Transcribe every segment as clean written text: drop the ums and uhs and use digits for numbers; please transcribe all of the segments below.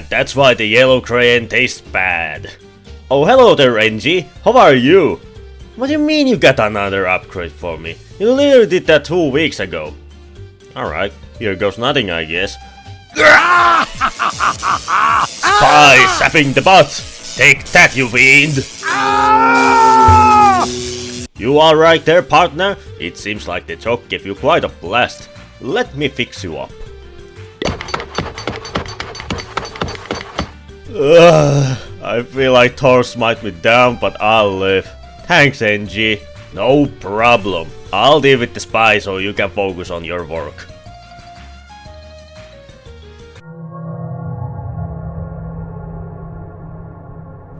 that's why the yellow crayon tastes bad. Oh, hello there, NG. How are you? What do you mean you got another upgrade for me? You literally did that 2 weeks ago. Alright, here goes nothing, I guess. Spy sapping the butt! Take that, you fiend! You alright there, partner? It seems like the joke gave you quite a blast. Let me fix you up. I feel like Thor smite me down, but I'll live. Thanks, NG. No problem. I'll deal with the spy so you can focus on your work.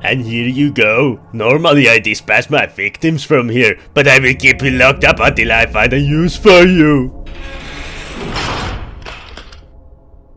And here you go. Normally I dispatch my victims from here, but I will keep you locked up until I find a use for you.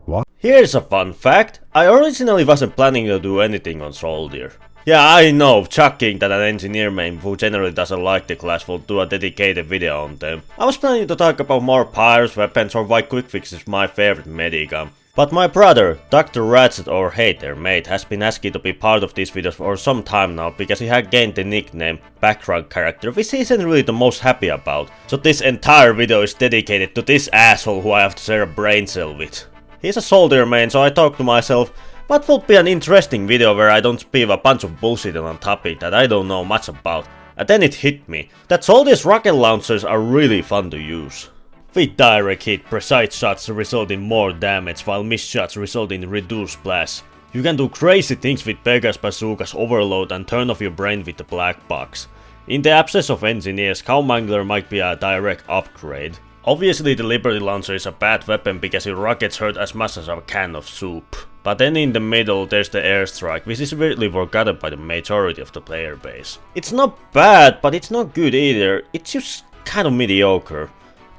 What? Here's a fun fact. I originally wasn't planning to do anything on Soldier. Yeah, I know, shocking that an engineer main who generally doesn't like the class will do a dedicated video on them. I was planning to talk about more pyros, weapons, or why quick fix is my favorite medigun. But my brother, Dr. Ratchet or Hater Mate, has been asking to be part of these videos for some time now because he had gained the nickname Background Character, which he isn't really the most happy about. So this entire video is dedicated to this asshole who I have to share a brain cell with. He's a soldier main, so I thought to myself, what would be an interesting video where I don't spew a bunch of bullshit on a topic that I don't know much about. And then it hit me, that Soldier's rocket launchers are really fun to use. With direct hit, precise shots result in more damage, while missed shots result in reduced blast. You can do crazy things with Pegasus bazookas overload and turn off your brain with the black box. In the absence of engineers, Cowmangler might be a direct upgrade. Obviously the Liberty Launcher is a bad weapon because your rockets hurt as much as a can of soup. But then in the middle there's the airstrike, which is weirdly forgotten by the majority of the player base. It's not bad, but it's not good either, it's just kind of mediocre.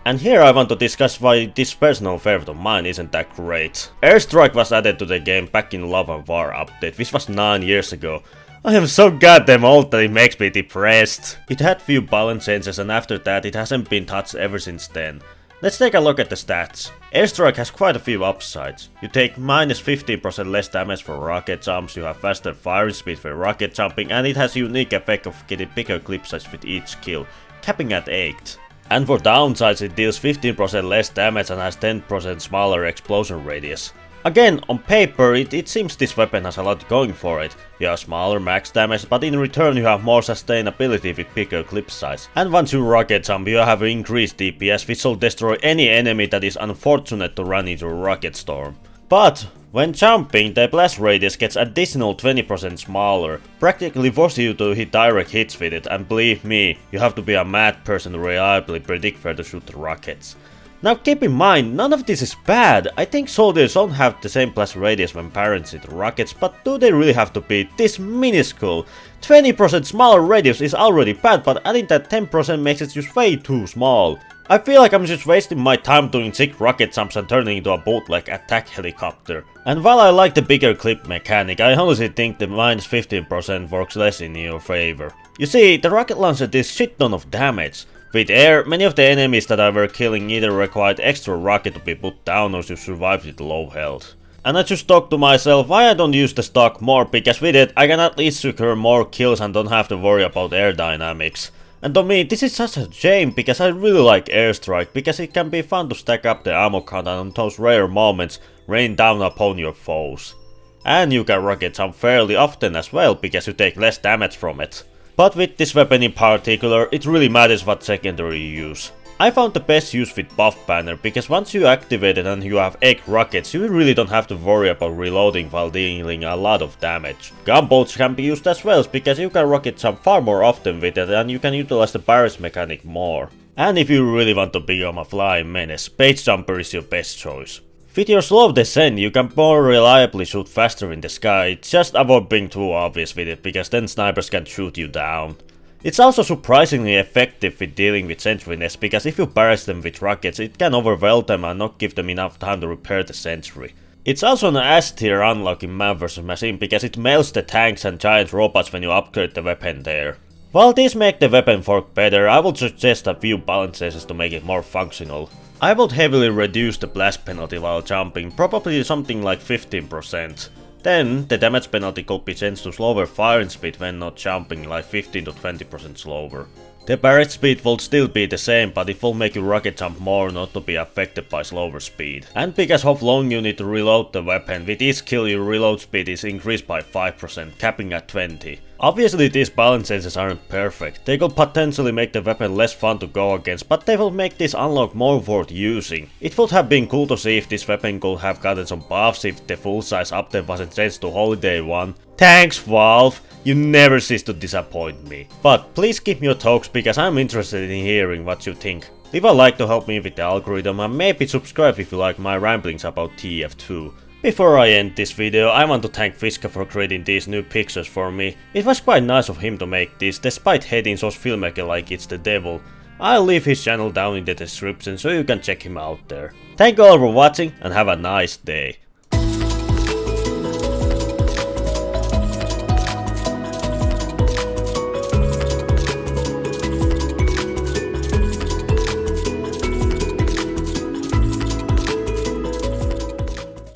And here I want to discuss why this personal favorite of mine isn't that great. Airstrike was added to the game back in Love and War update, which was 9 years ago. I am so goddamn old that it makes me depressed. It had few balance changes and after that it hasn't been touched ever since then. Let's take a look at the stats. Airstrike has quite a few upsides. You take minus 15% less damage for rocket jumps, you have faster firing speed for rocket jumping, and it has a unique effect of getting bigger clip size with each kill, capping at 8. And for downsides it deals 15% less damage and has 10% smaller explosion radius. Again, on paper it seems this weapon has a lot going for it. You have smaller max damage, but in return you have more sustainability with bigger clip size. And once you rocket jump you have increased DPS, which will destroy any enemy that is unfortunate to run into a rocket storm. But when jumping, the blast radius gets additional 20% smaller, practically forcing you to hit direct hits with it, and believe me, you have to be a mad person to reliably predict where to shoot the rockets. Now keep in mind, none of this is bad. I think soldiers don't have the same blast radius when parents hit rockets, but do they really have to be this minuscule? 20% smaller radius is already bad, but adding that 10% makes it just way too small. I feel like I'm just wasting my time doing sick rocket jumps and turning into a bootleg attack helicopter. And while I like the bigger clip mechanic, I honestly think the minus 15% works less in your favor. You see, the rocket launcher did shit ton of damage. With air, many of the enemies that I were killing either required extra rocket to be put down or to survive with low health. And I just thought to myself why I don't use the stock more, because with it I can at least secure more kills and don't have to worry about air dynamics. And to me this is such a shame because I really like airstrike, because it can be fun to stack up the ammo count and on those rare moments rain down upon your foes. And you can rocket jump fairly often as well because you take less damage from it. But with this weapon in particular, it really matters what secondary you use. I found the best use with Buff Banner, because once you activate it and you have egg rockets, you really don't have to worry about reloading while dealing a lot of damage. Gunboats can be used as well, because you can rocket jump far more often with it and you can utilize the barrage mechanic more. And if you really want to become a flying menace, Base Jumper is your best choice. With your slow descent, you can more reliably shoot faster in the sky, just avoid being too obvious with it, because then snipers can shoot you down. It's also surprisingly effective with dealing with sentriness, because if you barrage them with rockets, it can overwhelm them and not give them enough time to repair the sentry. It's also an S tier unlock in Man vs Machine, because it melts the tanks and giant robots when you upgrade the weapon there. While these make the weapon work better, I would suggest a few balance changes to make it more functional. I would heavily reduce the blast penalty while jumping, probably something like 15%. Then the damage penalty could be changed to slower firing speed when not jumping, like 15 to 20% slower. The barrage speed will still be the same, but it will make your rocket jump more not to be affected by slower speed. And because how long you need to reload the weapon, with each kill your reload speed is increased by 5%, capping at 20. Obviously these balance changes aren't perfect, they could potentially make the weapon less fun to go against, but they will make this unlock more worth using. It would have been cool to see if this weapon could have gotten some buffs if the full size update wasn't changed to Holiday 1. Thanks Valve, you never cease to disappoint me. But please give me your talks because I'm interested in hearing what you think. Leave a like to help me with the algorithm and maybe subscribe if you like my ramblings about TF2. Before I end this video, I want to thank Fiska for creating these new pictures for me. It was quite nice of him to make this, despite hating Sauce Filmmaker like it's the devil. I'll leave his channel down in the description so you can check him out there. Thank you all for watching and have a nice day.